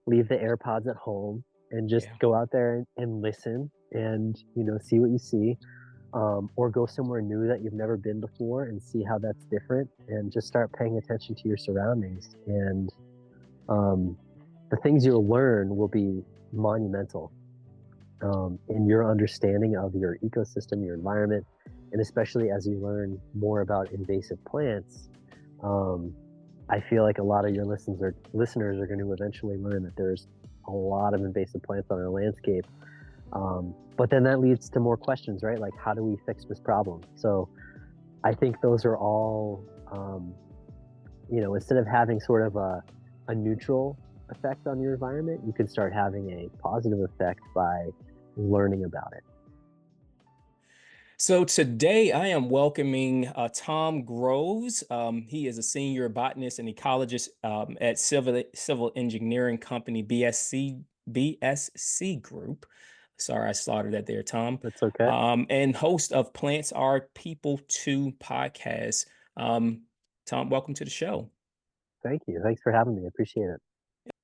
leave the AirPods at home and just Yeah. go out there and listen and see what you see, or go somewhere new that you've never been before and see how that's different, and just start paying attention to your surroundings. And um, the things you'll learn will be monumental in your understanding of your ecosystem, your environment, and especially as you learn more about invasive plants. Um, I feel like a lot of your listeners are going to eventually learn that there's a lot of invasive plants on our landscape. But then that leads to more questions, right? Like, how do we fix this problem? So I think those are all, instead of having sort of a neutral effect on your environment, you can start having a positive effect by learning about it. So today I am welcoming Tom Groves. He is a senior botanist and ecologist at civil engineering company BSC Group. Sorry, I slaughtered that there, Tom. That's okay. And host of Plants Are People Too podcast. Um, Tom, welcome to the show. Thank you. Thanks for having me. I appreciate it.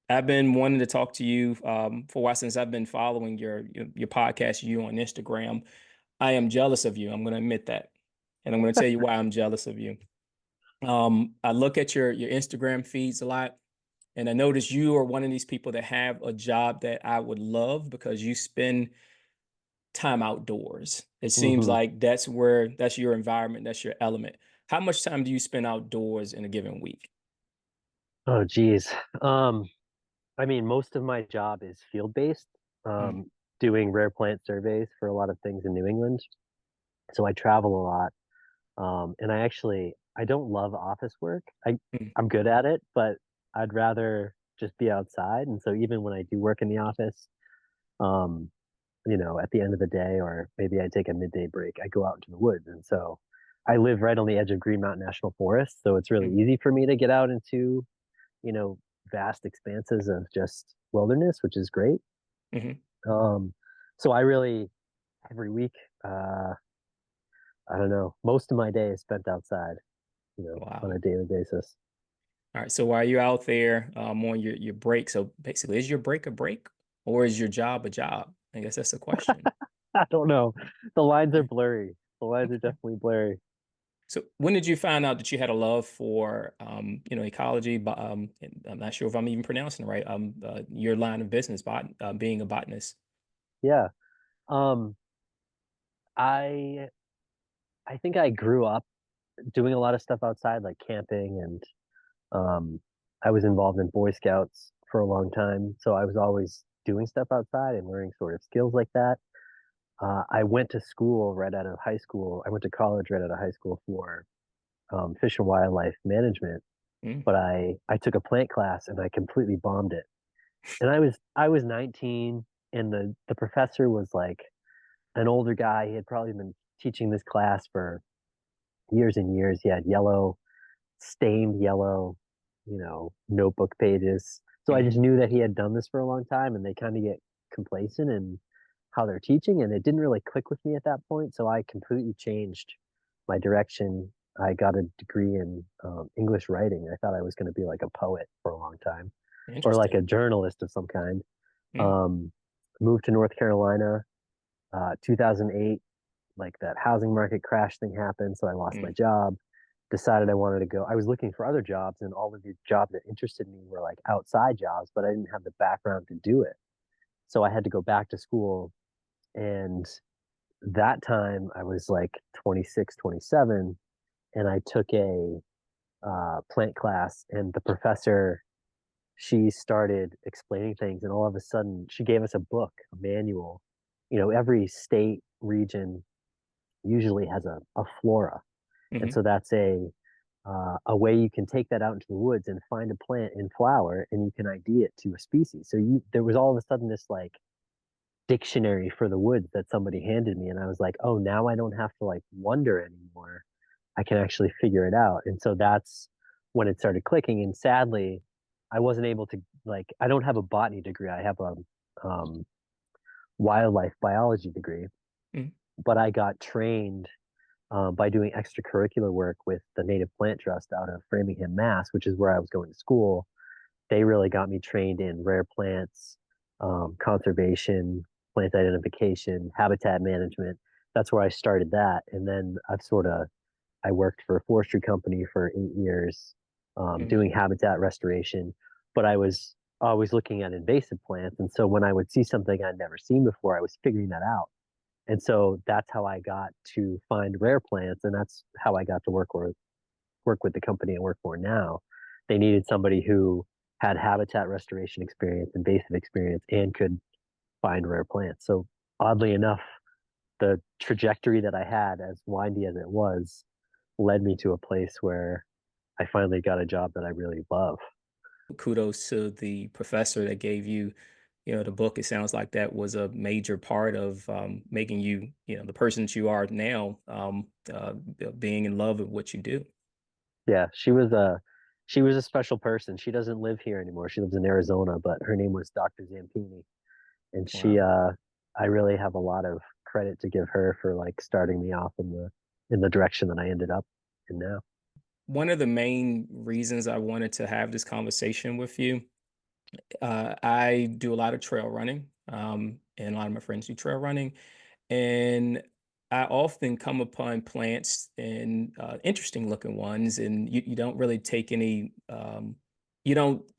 I've been wanting to talk to you for a while since I've been following your podcast, you on Instagram. I am jealous of you. I'm going to admit that. And I'm going to tell you why I'm jealous of you. I look at your Instagram feeds a lot, and I notice you are one of these people that have a job that I would love because you spend time outdoors. It seems Hmm. like that's your environment, that's your element. How much time do you spend outdoors in a given week? Oh, geez. Um, I mean, most of my job is field based, Mm, doing rare plant surveys for a lot of things in New England. So I travel a lot. And I don't love office work. mm, I'm good at it, but I'd rather just be outside. And so even when I do work in the office, um, at the end of the day, or maybe I take a midday break, I go out into the woods. And so I live right on the edge of Green Mountain National Forest. So it's really mm, easy for me to get out into, you know, vast expanses of just wilderness, which is great. mhm. Um, so every week, uh, I don't know, most of my day is spent outside, on Wow. a daily basis. All right. So while you're out there on your break, so basically, is your break a break or is your job a job? I guess that's the question. I don't know. The lines are Yeah. blurry. The lines are Okay. definitely blurry. So when did you find out that you had a love for ecology? But I'm not sure if I'm even pronouncing it right. Your line of business, being a botanist. Yeah. Um, I I think I grew up doing a lot of stuff outside, like camping, and um, I was involved in Boy Scouts for a long time. So I was always doing stuff outside and learning sort of skills like that. I went to school right out of high school. I went to college right out of high school for fish and wildlife management, Mm, but I took a plant class and I completely bombed it. And I was 19, and the professor was like an older guy. He had probably been teaching this class for years and years. He had stained yellow, notebook pages. So I mm, just knew that he had done this for a long time, and they kind of get complacent in how they're teaching, and it didn't really click with me at that point. So I completely changed my direction. I got a degree in English writing. I thought I was going to be like a poet for a long time, or like interesting. a journalist of some kind. Mm, Um, Moved to North Carolina, 2008. Like that housing market crash thing happened, so I lost my mm, job. Decided I wanted to go. I was looking for other jobs, and all of the jobs that interested me were like outside jobs, but I didn't have the background to do it. So I had to go back to school. And that time I was like 26, 27, and I took a plant class, and the professor, she started explaining things, and all of a sudden she gave us a book, a manual. Every state region usually has a flora. And mhm, so that's a way you can take that out into the woods and find a plant in flower, and you can ID it to a species. So there was all of a sudden this like dictionary for the woods that somebody handed me, and I was like, oh, now I don't have to like wonder anymore. I can actually figure it out. And so that's when it started clicking. And sadly, I wasn't able to, like, I don't have a botany degree. I have a um, wildlife biology degree, mm, but I got trained by doing extracurricular work with the Native Plant Trust out of Framingham, Mass, which is where I was going to school. they really got me trained in rare plants, conservation, plant identification, habitat management. That's where I started that. And then I worked for a forestry company for 8 years, Mhm. doing habitat restoration, but I was always looking at invasive plants. And so when I would see something I'd never seen before, I was figuring that out. And so that's how I got to find rare plants, and that's how I got to work with the company I work for now. They needed somebody who had habitat restoration experience, invasive experience, and could find rare plants. So oddly enough, the trajectory that I had, as windy as it was, led me to a place where I finally got a job that I really love. Kudos to the professor that gave you, the book. It sounds like that was a major part of making you, the person that you are now, being in love with what you do. Yeah, she was a special person. She doesn't live here anymore. She lives in Arizona, but her name was Dr. Zampini. And Wow. I really have a lot of credit to give her for like starting me off in the direction that I ended up in now. One of the main reasons I wanted to have this conversation with you, I do a lot of trail running, and a lot of my friends do trail running. And I often come upon plants and interesting looking ones, and you don't really take any, you don't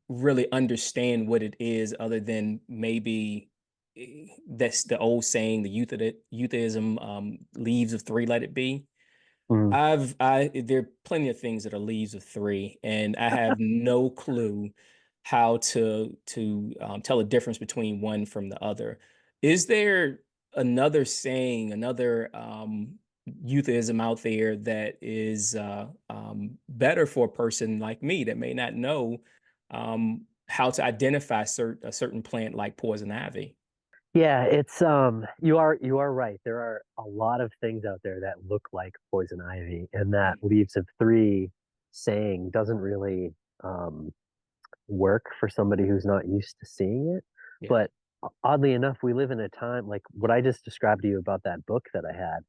really understand what it is other than maybe that's the old saying, the euthism, leaves of three, let it be. Mm. There are plenty of things that are leaves of three, and I have no clue how to tell a difference between one from the other. Is there another saying, another euphemism out there that is better for a person like me that may not know how to identify a certain plant like poison ivy? Yeah, you are right. There are a lot of things out there that look like poison ivy, and that Mm, leaves of three saying doesn't really um work for somebody who's not used to seeing it. yeah. But oddly enough, we live in a time like what I just described to you about that book that I had.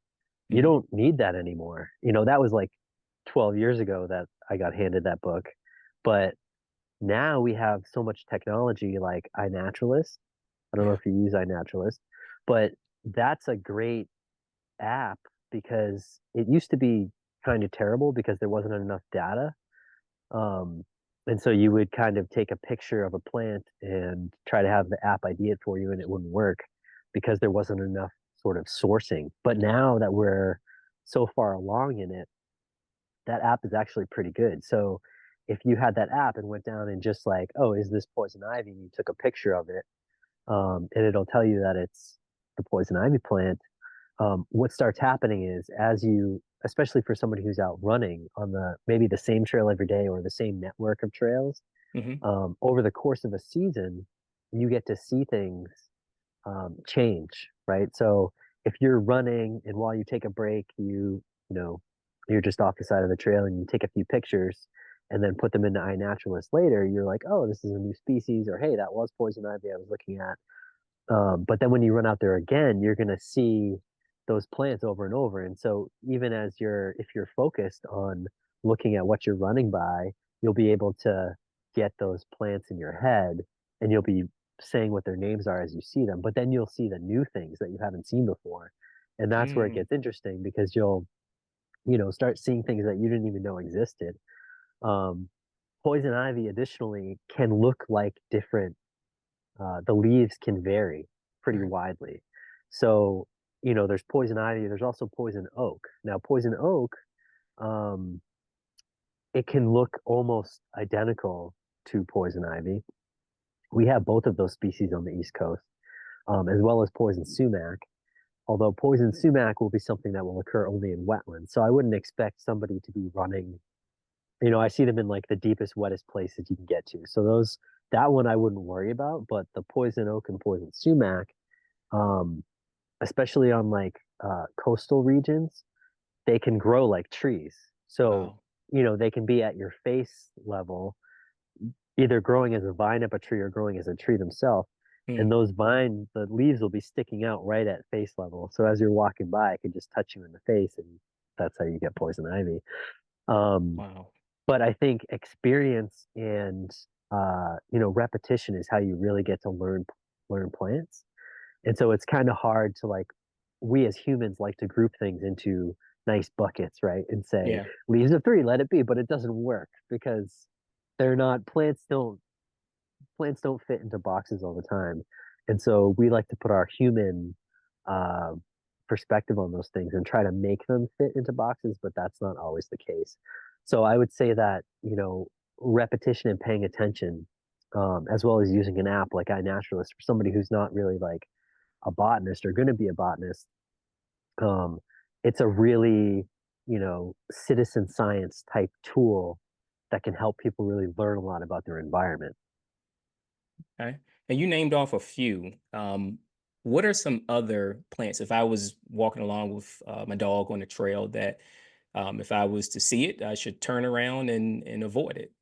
You Mhm. don't need that anymore. That was like 12 years ago that I got handed that book. But now we have so much technology like iNaturalist. I don't know Yeah. if you use iNaturalist, but that's a great app because it used to be kind of terrible because there wasn't enough data. Um, and so you would kind of take a picture of a plant and try to have the app ID it for you, and it wouldn't work because there wasn't enough sort of sourcing. But now that we're so far along in it, that app is actually pretty good. So if you had that app and went down and just like, oh, is this poison ivy? And you took a picture of it, and it'll tell you that it's the poison ivy plant. What starts happening is as you, especially for somebody who's out running on maybe the same trail every day or the same network of trails, Hmm. over the course of a season, you get to see things change, right? So if you're running and while you take a break, you know, you're just off the side of the trail and you take a few pictures and then put them into iNaturalist later, you're like, oh, this is a new species, or hey, that was poison ivy I was looking at. But then when you run out there again, you're going to see those plants over and over. And so even if you're focused on looking at what you're running by, you'll be able to get those plants in your head and you'll be saying what their names are as you see them. But then you'll see the new things that you haven't seen before. And that's where it Mm, gets interesting because you'll start seeing things that you didn't even know existed. Um, Poison ivy additionally can look like different the leaves can vary pretty right. widely. So, there's poison ivy, there's also poison oak. Now, poison oak, um, it can look almost identical to poison ivy. We have both of those species on the East Coast, as well as poison sumac. Although poison sumac will be something that will occur only in wetlands. So I wouldn't expect somebody to be running. I see them in like the deepest, wettest places you can get to. So that one I wouldn't worry about. But the poison oak and poison sumac, um, especially on like coastal regions, they can grow like trees. So, Wow. they can be at your face level, either growing as a vine up a tree or growing as a tree themselves. And Mm, the leaves will be sticking out right at face level. So as you're walking by, it can just touch you in the face, and that's how you get poison ivy. Um, wow. but I think experience and repetition is how you really get to learn plants. And so it's kind of hard to like, we as humans like to group things into nice buckets, right? And say Yeah. leaves of three, let it be, but it doesn't work because they're not plants don't fit into boxes all the time. And so we like to put our human uh, perspective on those things and try to make them fit into boxes, but that's not always the case. So I would say that, repetition and paying attention, as well as using an app like iNaturalist for somebody who's not really like a botanist or going to be a botanist, um, it's a really, citizen science type tool that can help people really learn a lot about their environment. Okay. And you named off a few. What are some other plants? If I was walking along with my dog on the trail, that if I was to see it, I should turn around and avoid it.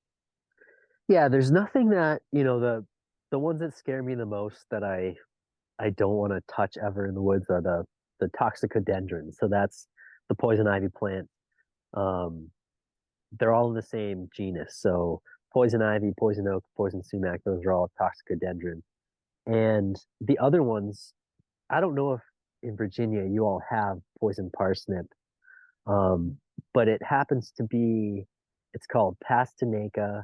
Yeah, there's nothing that, the ones that scare me the most that I don't want to touch ever in the woods are the toxicodendrons. So that's the poison ivy plant. Um, they're all in the same genus. So poison ivy, poison oak, poison sumac, those are all toxicodendron. And the other ones, I don't know if in Virginia you all have poison parsnip, um, but it happens to be, it's called Pastinaca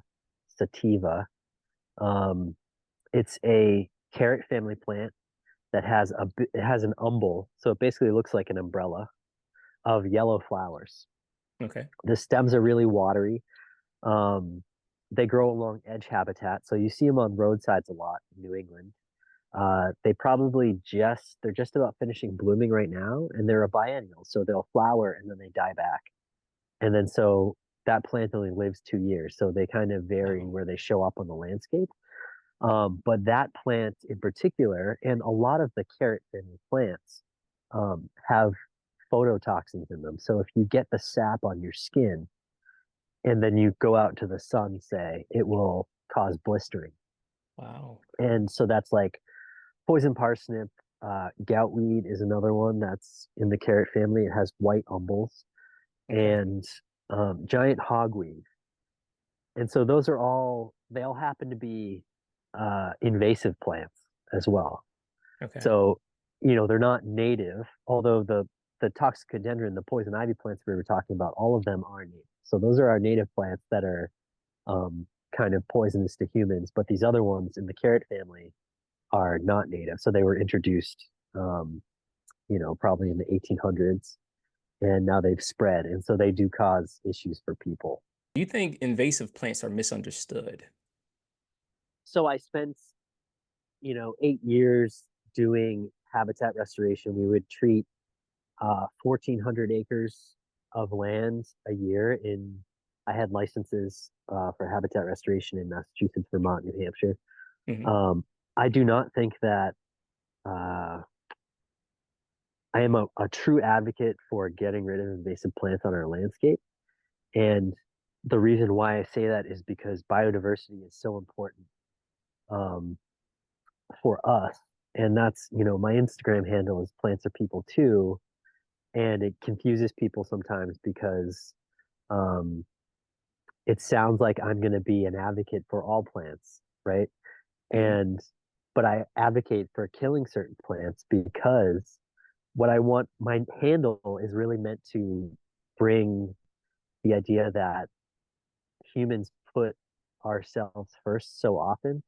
sativa. Um, it's a carrot family plant that it has an umbel, so it basically looks like an umbrella of yellow flowers. Okay. The stems are really watery. Um, they grow along edge habitat, so you see them on roadsides a lot in New England. They're just about finishing blooming right now, and they're a biennial, so they'll flower and then they die back. And then so that plant only lives 2 years, so they kind of vary Wow. where they show up on the landscape. But that plant in particular, and a lot of the carrot family plants, have phototoxins in them. So if you get the sap on your skin and then you go out to the sun, say, it will cause blistering. Wow. And so that's like poison parsnip, goutweed is another one that's in the carrot family. It has white umbels Okay. and giant hogweed. And so they all happen to be invasive plants as well. Okay. So, they're not native, although the toxicodendron, the poison ivy plants we were talking about, all of them are native. So those are our native plants that are kind of poisonous to humans, but these other ones in the carrot family are not native. So they were introduced, probably in the 1800s, and now they've spread, and so they do cause issues for people. Do you think invasive plants are misunderstood? So I spent, 8 years doing habitat restoration. We would treat 1,400 acres of land a year I had licenses for habitat restoration in Massachusetts, Vermont, New Hampshire. Hmm. Um, I do not think that uh, I am a true advocate for getting rid of invasive plants on our landscape. And the reason why I say that is because biodiversity is so important um, for us. And that's, my Instagram handle is plants are people too. And it confuses people sometimes because um, it sounds like I'm going to be an advocate for all plants, right? Hmm. And but I advocate for killing certain plants because what I want my handle is really meant to bring the idea that humans put ourselves first so often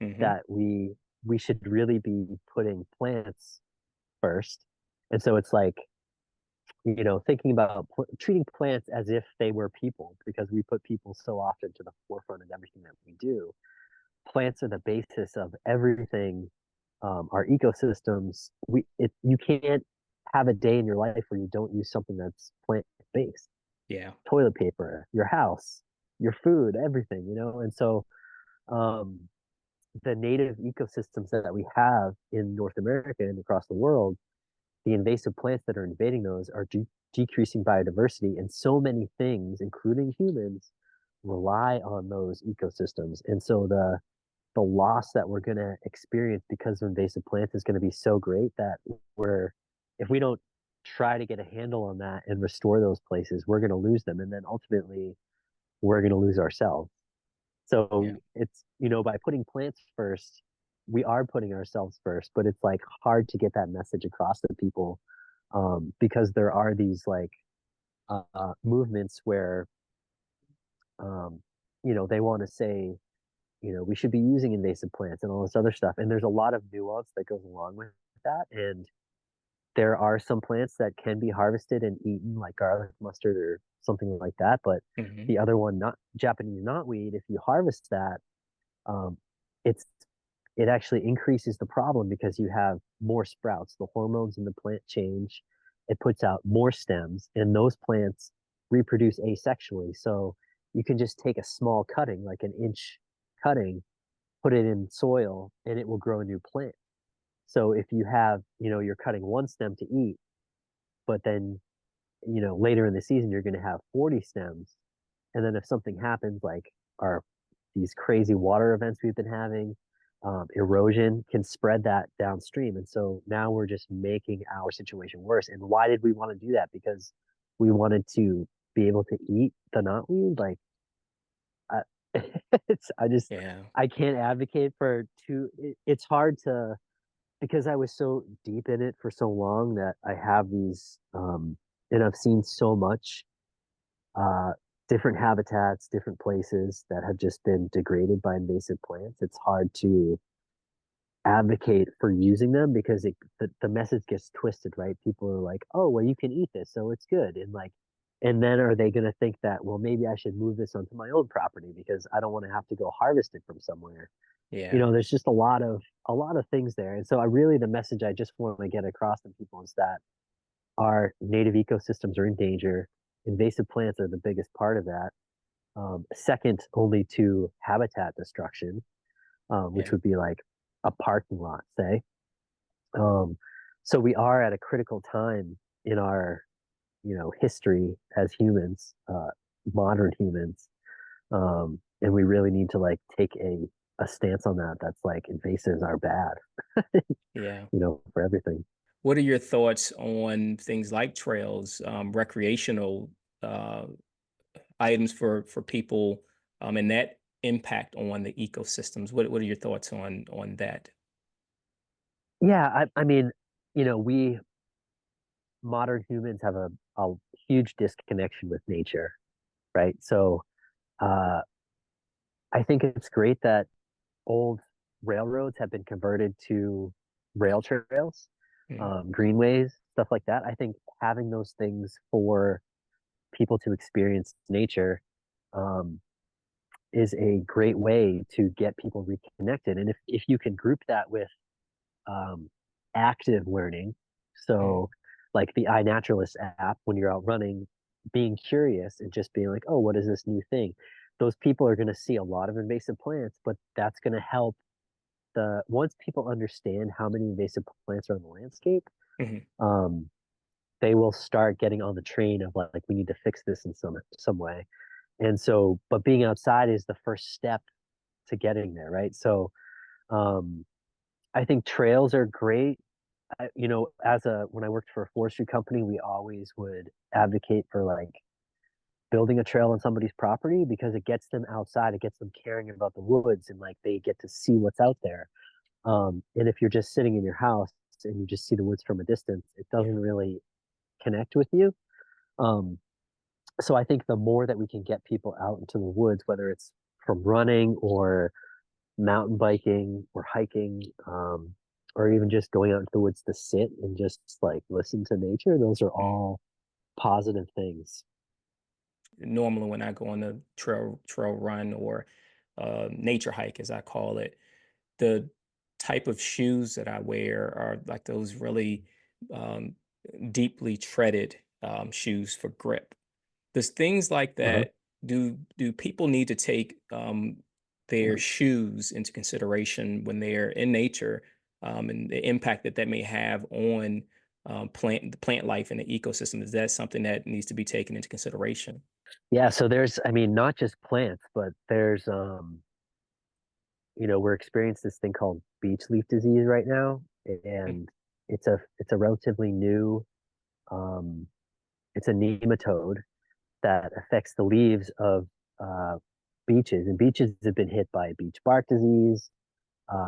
Hmm. that we should really be putting plants first. And so it's like, thinking about treating plants as if they were people because we put people so often to the forefront of everything that we do. Plants are the basis of everything. Our ecosystems, you can't have a day in your life where you don't use something that's plant based. Yeah. Toilet paper, your house, your food, everything, And so um, the native ecosystems that we have in North America and across the world, the invasive plants that are invading those are decreasing biodiversity, and so many things, including humans, rely on those ecosystems. And so the loss that we're going to experience because of invasive plants is going to be so great that if we don't try to get a handle on that and restore those places, we're going to lose them. And then ultimately, we're going to lose ourselves. Yeah. So it's, by putting plants first, we are putting ourselves first, but it's like hard to get that message across to people, because there are these like movements where, um, they want to say, we should be using invasive plants and all this other stuff. And there's a lot of nuance that goes along with that. And there are some plants that can be harvested and eaten, like garlic mustard or something like that. But Hmm. the other one, not Japanese knotweed, if you harvest that, um, it's it actually increases the problem because you have more sprouts. The hormones in the plant change. It puts out more stems, and those plants reproduce asexually. So you can just take a small cutting, like an inch cutting, put it in soil, and it will grow a new plant. So if you have, you're cutting one stem to eat, but then, later in the season, you're going to have 40 stems. And then if something happens, like our these crazy water events we've been having, erosion can spread that downstream. And so now we're just making our situation worse. And why did we want to do that? Because we wanted to be able to eat the knotweed. Like, I, I just, Yeah. I can't advocate for it's hard to, because I was so deep in it for so long that I have these, and I've seen so much, uh, different habitats, different places that have just been degraded by invasive plants. It's hard to advocate for using them because the message gets twisted, right? People are like, "Oh, well, you can eat this, so it's good," and like, and then are they going to think that, well, maybe I should move this onto my own property because I don't want to have to go harvest it from somewhere. Yeah. There's just a lot of things there, and so I really the message I just want to get across to people is that our native ecosystems are in danger. Invasive plants are the biggest part of that, second only to habitat destruction, which Yeah. would be like a parking lot, say. Um, so we are at a critical time in our, history as humans, modern humans, and we really need to like take a stance on that. That's like invasives are bad, Yeah. for everything. What are your thoughts on things like trails, recreational uh, items for people, and that impact on the ecosystems? What are your thoughts on that? Yeah, I mean, we modern humans have a huge disconnection with nature, right? So uh, I think it's great that old railroads have been converted to rail trails, Mm. greenways, stuff like that. I think having those things for people to experience nature, um, is a great way to get people reconnected. And if you can group that with, um, active learning, Mm. so like the iNaturalist app, when you're out running, being curious and just being like, oh, what is this new thing? Those people are going to see a lot of invasive plants, but that's going to help once people understand how many invasive plants are in the landscape, Mhm. um, they will start getting on the train of like we need to fix this in some way. And so, but being outside is the first step to getting there, right? So, um, I think trails are great. As a when I worked for a forestry company, we always would advocate for like building a trail on somebody's property because it gets them outside, it gets them caring about the woods, and like they get to see what's out there. And if you're just sitting in your house and you just see the woods from a distance, it doesn't Yeah. really connect with you. Um, so I think the more that we can get people out into the woods, whether it's from running or mountain biking or hiking, or even just going out into the woods to sit and just like listen to nature, those are Mm. all positive things. Normally, when I go on a trail run or nature hike, as I call it, the type of shoes that I wear are like those really um, deeply treaded shoes for grip. Does things like Uh-huh. that do people need to take their shoes into consideration when they're in nature, and the impact that that may have on the plant life and the ecosystem? Is that something that needs to be taken into consideration? Yeah, so there's, I mean, not just plants, but there's, we're experiencing this thing called beech leaf disease right now, Mm. and it's a relatively new, it's a nematode that affects the leaves of, uh, beaches, and beaches have been hit by beach bark disease.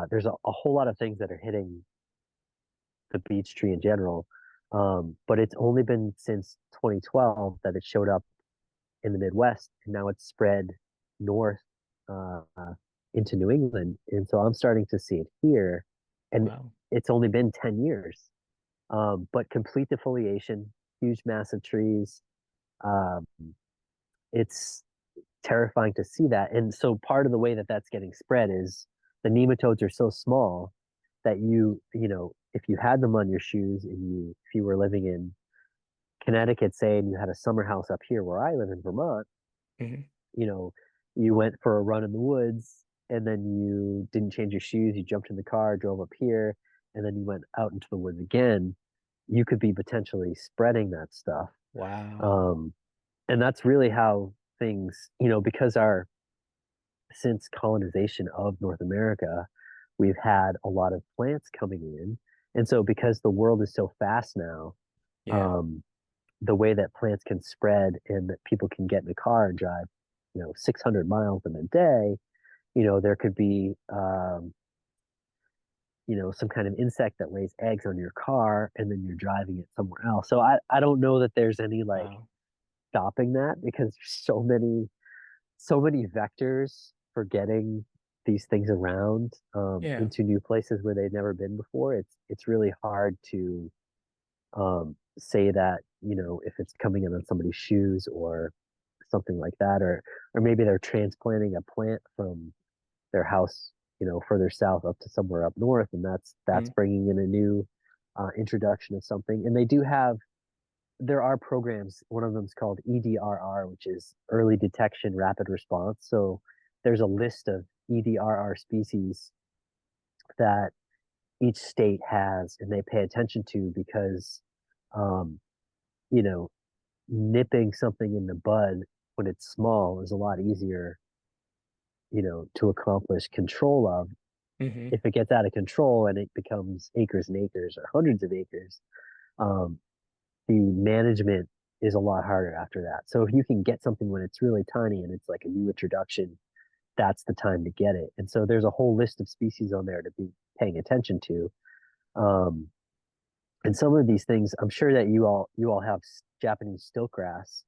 There's a whole lot of things that are hitting the beech tree in general. But it's only been since 2012 that it showed up in the Midwest, and now it's spread north uh, into New England. And so I'm starting to see it here, and Wow. it's only been 10 years. But complete defoliation, huge, massive trees. Um, it's terrifying to see that. And so part of the way that that's getting spread is the nematodes are so small that if you had them on your shoes and if you were living in Connecticut, say, and you had a summer house up here where I live in Vermont, Hmm. you know, you went for a run in the woods and then you didn't change your shoes, you jumped in the car, drove up here, and then you went out into the woods again, you could be potentially spreading that stuff. Wow. Um, and that's really how things, because since colonization of North America, we've had a lot of plants coming in. And so because the world is so fast now, Yeah. um, the way that plants can spread and that people can get in a car and drive, 600 miles in a day, there could be, some kind of insect that lays eggs on your car and then you're driving it somewhere else. So I don't know that there's any like Wow. stopping that because there's so many vectors for getting these things around Yeah. into new places where they've never been before. It's really hard to say that if it's coming in on somebody's shoes or something like that, or maybe they're transplanting a plant from their house further south up to somewhere up north, and that's Mhm. bringing in a new introduction of something. And there are programs. One of them is called EDRR, which is Early Detection Rapid Response. So there's a list of EDRR species that each state has and they pay attention to because, um, you know, nipping something in the bud when it's small is a lot easier, to accomplish control of. Mhm. If it gets out of control and it becomes acres and acres or hundreds of acres, um, the management is a lot harder after that. So if you can get something when it's really tiny and it's like a new introduction, that's the time to get it. And so there's a whole list of species on there to be paying attention to. Um, and some of these things, I'm sure that you all have Japanese stiltgrass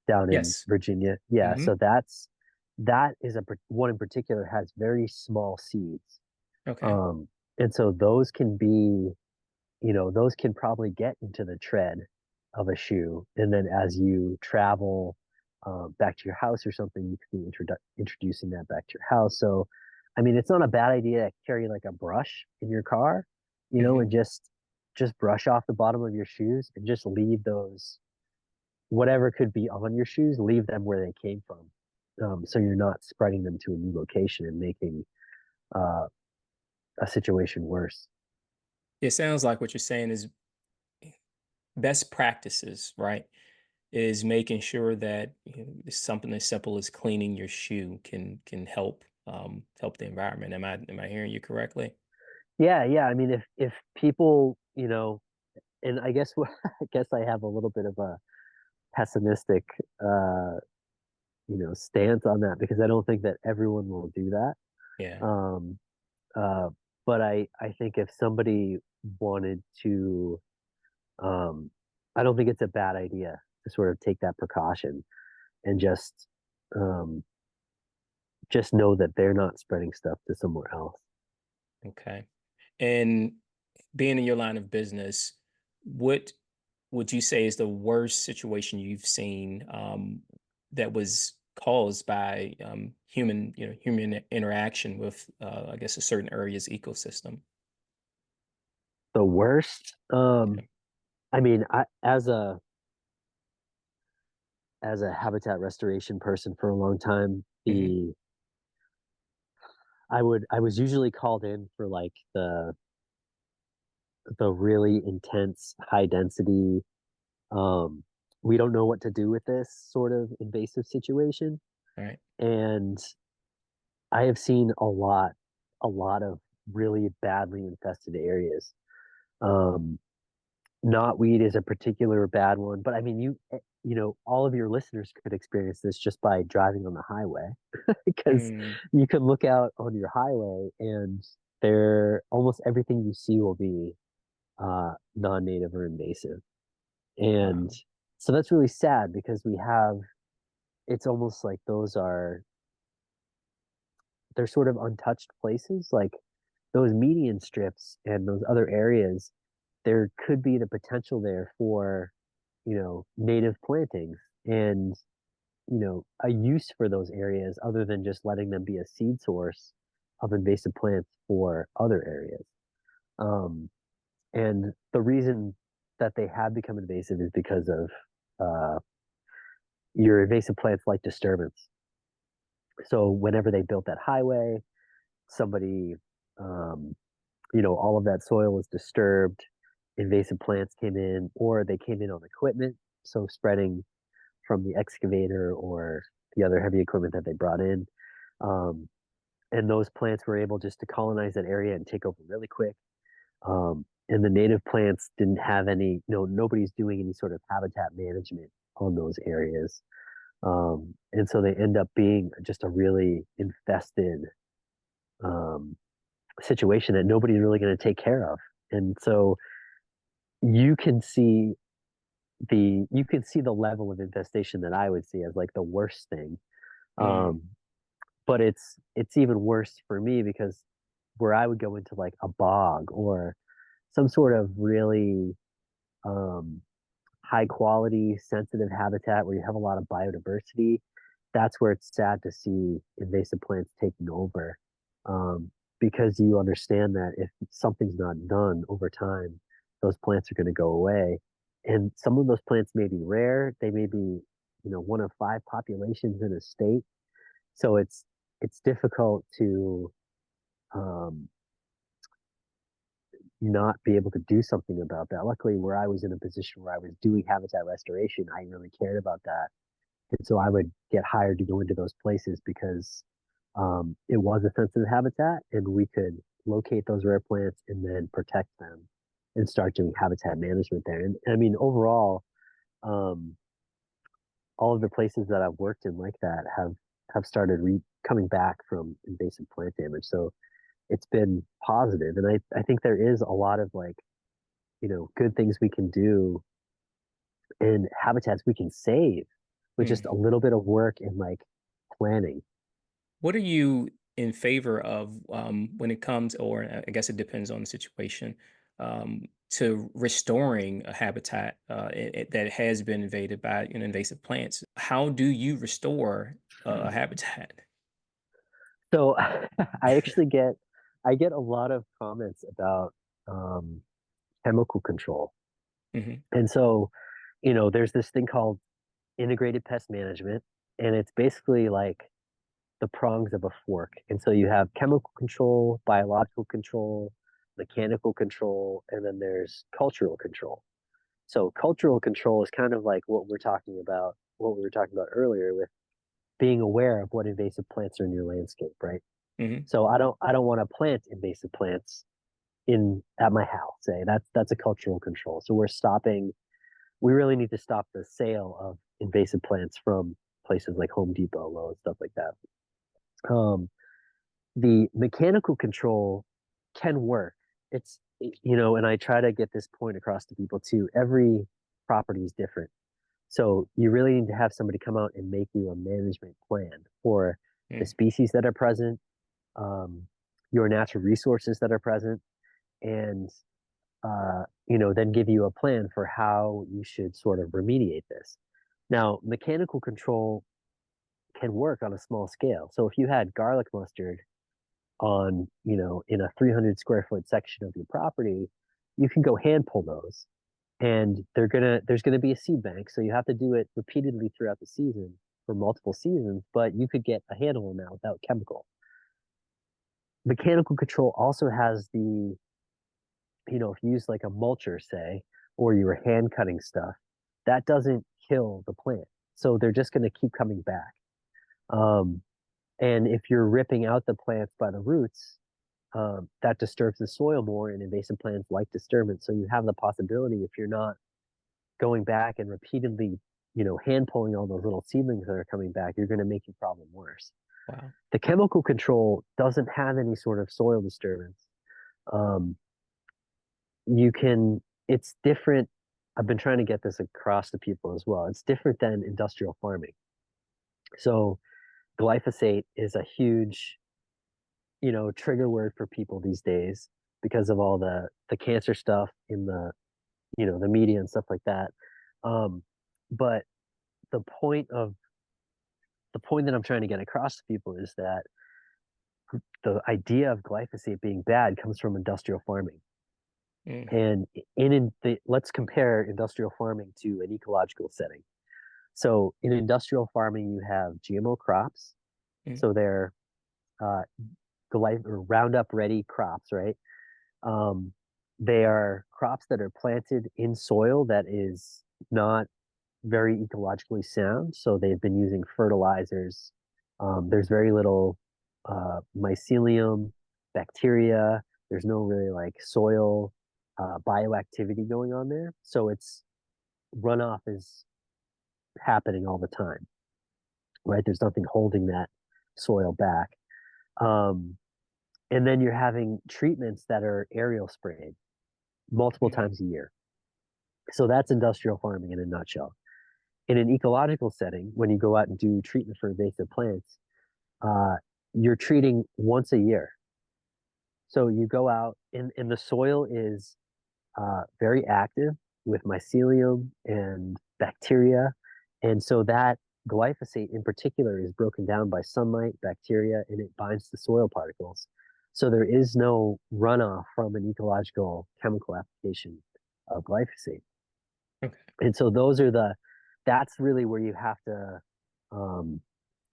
down in Yes. Virginia. Yeah, so Mhm. that is one in particular has very small seeds. Okay. Um, and so those can probably get into the tread of a shoe. And then as you travel back to your house or something, you could be introducing that back to your house. So, I mean, it's not a bad idea to carry like a brush in your car, Mhm. and just brush off the bottom of your shoes and just leave those whatever could be on your shoes, leave them where they came from. So you're not spreading them to a new location and making uh, a situation worse. It sounds like what you're saying is best practices, right? Is making sure that something as simple as cleaning your shoe can help the environment. Am I hearing you correctly? Yeah, yeah. I mean, if people, and I guess I guess I have a little bit of a pessimistic, uh, stance on that because I don't think that everyone will do that. Yeah. Um, uh, but I think if somebody wanted to, um, I don't think it's a bad idea to sort of take that precaution and um, just know that they're not spreading stuff to somewhere else. Okay. And being in your line of business, what would you say is the worst situation you've seen that was caused by human interaction with, I guess, a certain area's ecosystem? The worst, Yeah. I mean, as a habitat restoration person for a long time, Hmm. I was usually called in for like the really intense high density um we don't know what to do with this sort of invasive situation. All right. And I have seen a lot of really badly infested areas. Um Knotweed is a particular bad one, but I mean, all of your listeners could experience this just by driving on the highway because Mm, you can look out on your highway and there almost everything you see will be non-native or invasive. And wow. so that's really sad because it's almost like they're sort of untouched places. Like those median strips and those other areas, there could be the potential there for, native plantings and, a use for those areas other than just letting them be a seed source of invasive plants for other areas. Um, and the reason that they have become invasive is because of uh, your invasive plants like disturbance. So whenever they built that highway, somebody, um, all of that soil was disturbed. Invasive plants came in, or they came in on equipment. So spreading from the excavator or the other heavy equipment that they brought in. Um, and those plants were able just to colonize that area and take over really quick. And the native plants didn't have any, nobody's doing any sort of habitat management on those areas. And so they end up being just a really infested um, situation that nobody's really going to take care of. And so you can see the level of infestation that I would see as like the worst thing. Mm, Um, but it's even worse for me because where I would go into like a bog or some sort of really um, high quality sensitive habitat where you have a lot of biodiversity, that's where it's sad to see invasive plants taking over. Because you understand that if something's not done over time, those plants are going to go away. And some of those plants may be rare. They may be, one of five populations in a state. So it's difficult to um, not be able to do something about that. Luckily, where I was in a position where I was doing habitat restoration, I really cared about that. And so I would get hired to go into those places because it was a sensitive habitat and we could locate those rare plants and then protect them and start doing habitat management there. And I mean, overall, um, all of the places that I've worked in like that have started coming back from invasive plant damage. So it's been positive. And I think there is a lot of like, good things we can do and habitats we can save with just mm. a little bit of work and like planning. What are you in favor of when it comes, or I guess it depends on the situation, to restoring a habitat that has been invaded by invasive plants? How do you restore a habitat? So I get a lot of comments about um, chemical control. Hmm. And so, there's this thing called integrated pest management, and it's basically like the prongs of a fork. And so you have chemical control, biological control, mechanical control, and then there's cultural control. So cultural control is kind of like what we were talking about earlier with being aware of what invasive plants are in your landscape, right? Hmm. So I don't want to plant invasive plants in at my house. Say that's a cultural control. So we really need to stop the sale of invasive plants from places like Home Depot, Lowe's, stuff like that. Um, the mechanical control can work. And I try to get this point across to people too. Every property is different. So you really need to have somebody come out and make you a management plan for the Mm. species that are present, um, your natural resources that are present, and then give you a plan for how you should sort of remediate this. Now, mechanical control can work on a small scale. So if you had garlic mustard in a 300 square foot section of your property, you can go hand pull those and there's gonna be a seed bank. So you have to do it repeatedly throughout the season for multiple seasons, but you could get a handle on that without chemical. Mechanical control also has if you use like a mulcher, say, or you were hand cutting stuff, that doesn't kill the plant. So they're just going to keep coming back. Um, and if you're ripping out the plants by the roots, that disturbs the soil more, and invasive plants like disturbance. So you have the possibility, if you're not going back and repeatedly, hand pulling all those little seedlings that are coming back, you're going to make your problem worse. Wow. The chemical control doesn't have any sort of soil disturbance. Um, you can, it's different. I've been trying to get this across to people as well. It's different than industrial farming. So glyphosate is a huge, trigger word for people these days because of all the cancer stuff in the media and stuff like that. But the point of the point that I'm trying to get across to people is that the idea of glyphosate being bad comes from industrial farming. Mm, And let's compare industrial farming to an ecological setting. So in industrial farming, you have GMO crops. mm, So they're uh, or Roundup ready crops, right? Um, they are crops that are planted in soil that is not very ecologically sound. So they've been using fertilizers. There's very little mycelium, bacteria. There's no really like soil bioactivity going on there. So it's runoff is happening all the time, right? There's nothing holding that soil back. Um, and then you're having treatments that are aerial sprayed multiple mm. times a year. So that's industrial farming in a nutshell. In an ecological setting, when you go out and do treatment for invasive plants, uh, you're treating once a year. So you go out and the soil is very active with mycelium and bacteria. And so that glyphosate in particular is broken down by sunlight, bacteria, and it binds to soil particles. So there is no runoff from an ecological chemical application of glyphosate. Okay. And so that's really where you have to, um,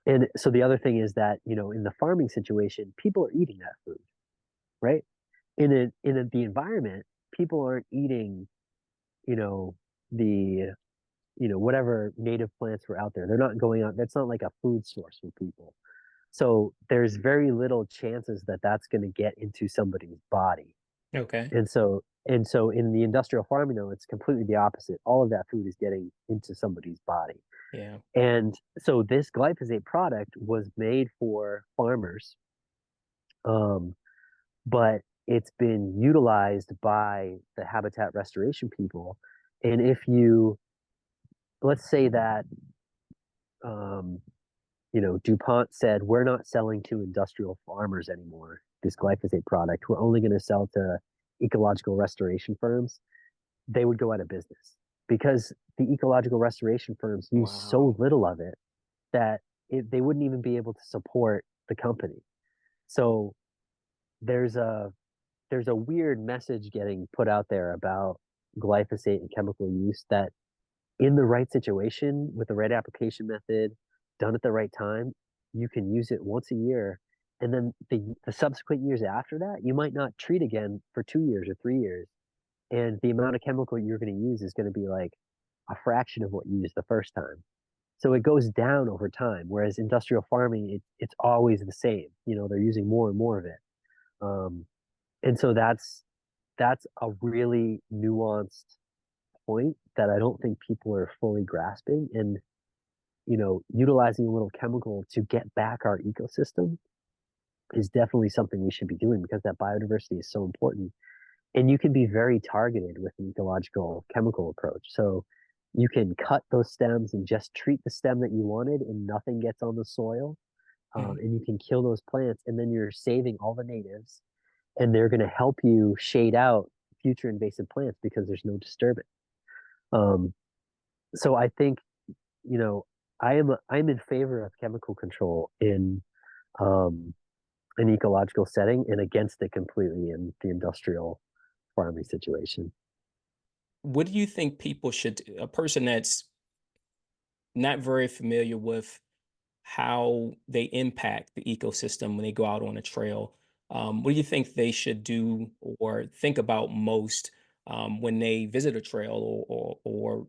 and so the other thing is that, in the farming situation, people are eating that food, right? The environment, people aren't eating, you know, the, whatever native plants were out there. They're not going out. That's not like a food source for people. So there's very little chances that that's going to get into somebody's body. Okay. And so in the industrial farming, though, it's completely the opposite. All of that food is getting into somebody's body. Yeah. And so this glyphosate product was made for farmers, um, but it's been utilized by the habitat restoration people. And if you, let's say that, um, DuPont said, we're not selling to industrial farmers anymore, this glyphosate product. We're only going to sell to ecological restoration firms. They would go out of business because the ecological restoration firms use so Wow. little of it that they wouldn't even be able to support the company. So there's a there's a weird message getting put out there about glyphosate and chemical use that in the right situation with the right application method done at the right time, you can use it once a year. And then the subsequent years after that, you might not treat again for 2 years or 3 years. And the amount of chemical you're going to use is going to be like a fraction of what you used the first time. So it goes down over time, whereas industrial farming, it's always the same. They're using more and more of it. Um, and so that's a really nuanced point that I don't think people are fully grasping. And utilizing a little chemical to get back our ecosystem is definitely something we should be doing because that biodiversity is so important. And you can be very targeted with an ecological chemical approach. So you can cut those stems and just treat the stem that you wanted, and nothing gets on the soil. Mhm. And you can kill those plants, and then you're saving all the natives, and they're going to help you shade out future invasive plants because there's no disturbance. Um, so I think you know I'm in favor of chemical control in um, an ecological setting and against it completely in the industrial farming situation. What do you think people should a person that's not very familiar with how they impact the ecosystem when they go out on a trail, what do you think they should do or think about most when they visit a trail or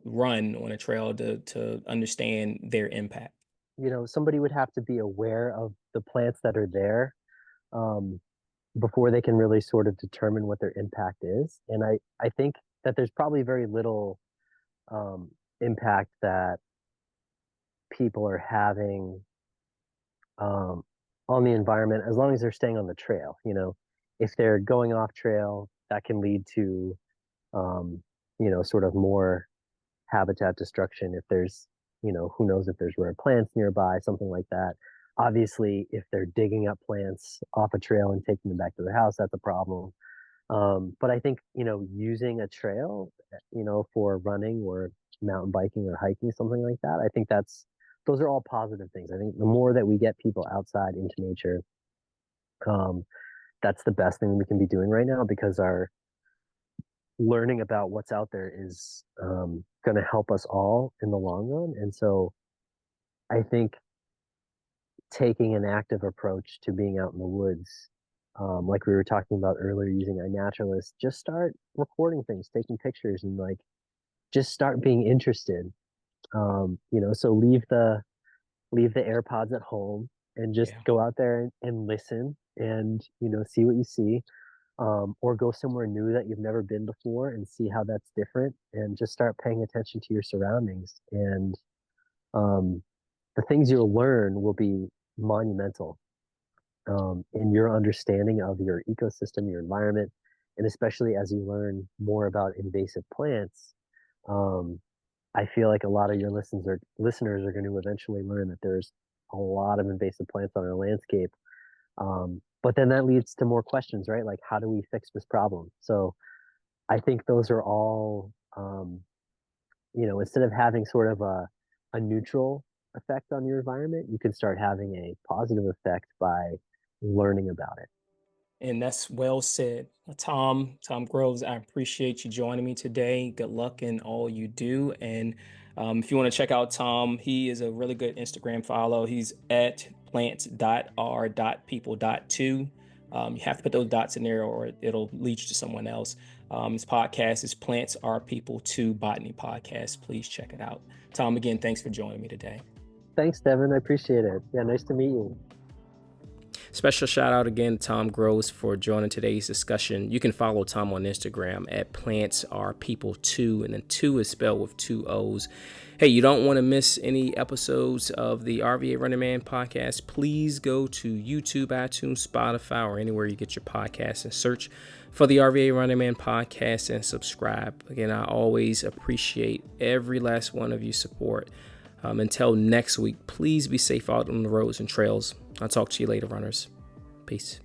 run on a trail to understand their impact? Somebody would have to be aware of the plants that are there. um, before they can really sort of determine what their impact is. And I think that there's probably very little impact that people are having um, on the environment as long as they're staying on the trail. If they're going off trail, that can lead to um, sort of more habitat destruction. If there's, who knows if there's rare plants nearby, something like that. Obviously, if they're digging up plants off a trail and taking them back to their house, that's a problem. But I think, using a trail, for running or mountain biking or hiking, something like that, I think those are all positive things. I think the more that we get people outside into nature, um, that's the best thing we can be doing right now because our learning about what's out there is going to help us all in the long run. And so I think taking an active approach to being out in the woods, like we were talking about earlier, using iNaturalist, just start recording things, taking pictures, and like just start being interested. So leave the AirPods at home and just Yeah. go out there and listen and see what you see. Or go somewhere new that you've never been before and see how that's different, and just start paying attention to your surroundings. And um, the things you'll learn will be monumental in your understanding of your ecosystem, your environment, and especially as you learn more about invasive plants. Um, I feel like a lot of your listeners are going to eventually learn that there's a lot of invasive plants on our landscape. But then that leads to more questions, right? Like, how do we fix this problem? So I think those are all, instead of having sort of a neutral effect on your environment, you can start having a positive effect by learning about it. And that's well said. Tom Groves, I appreciate you joining me today. Good luck in all you do. And if you want to check out Tom, he is a really good Instagram follow. He's at plants.r.people.2. You have to put those dots in there or it'll lead you to someone else. His podcast is Plants Are People 2 Botany Podcast. Please check it out. Tom, again, thanks for joining me today. Thanks, Devin. I appreciate it. Yeah, nice to meet you. Special shout out again to Tom Groves for joining today's discussion. You can follow Tom on Instagram at plantsarepeople2, and then 2 is spelled with 2 O's. Hey, you don't want to miss any episodes of the RVA Running Man podcast. Please go to YouTube, iTunes, Spotify, or anywhere you get your podcasts and search for the RVA Running Man podcast and subscribe. Again, I always appreciate every last one of you support. Until next week, please be safe out on the roads and trails. I'll talk to you later, runners. Peace.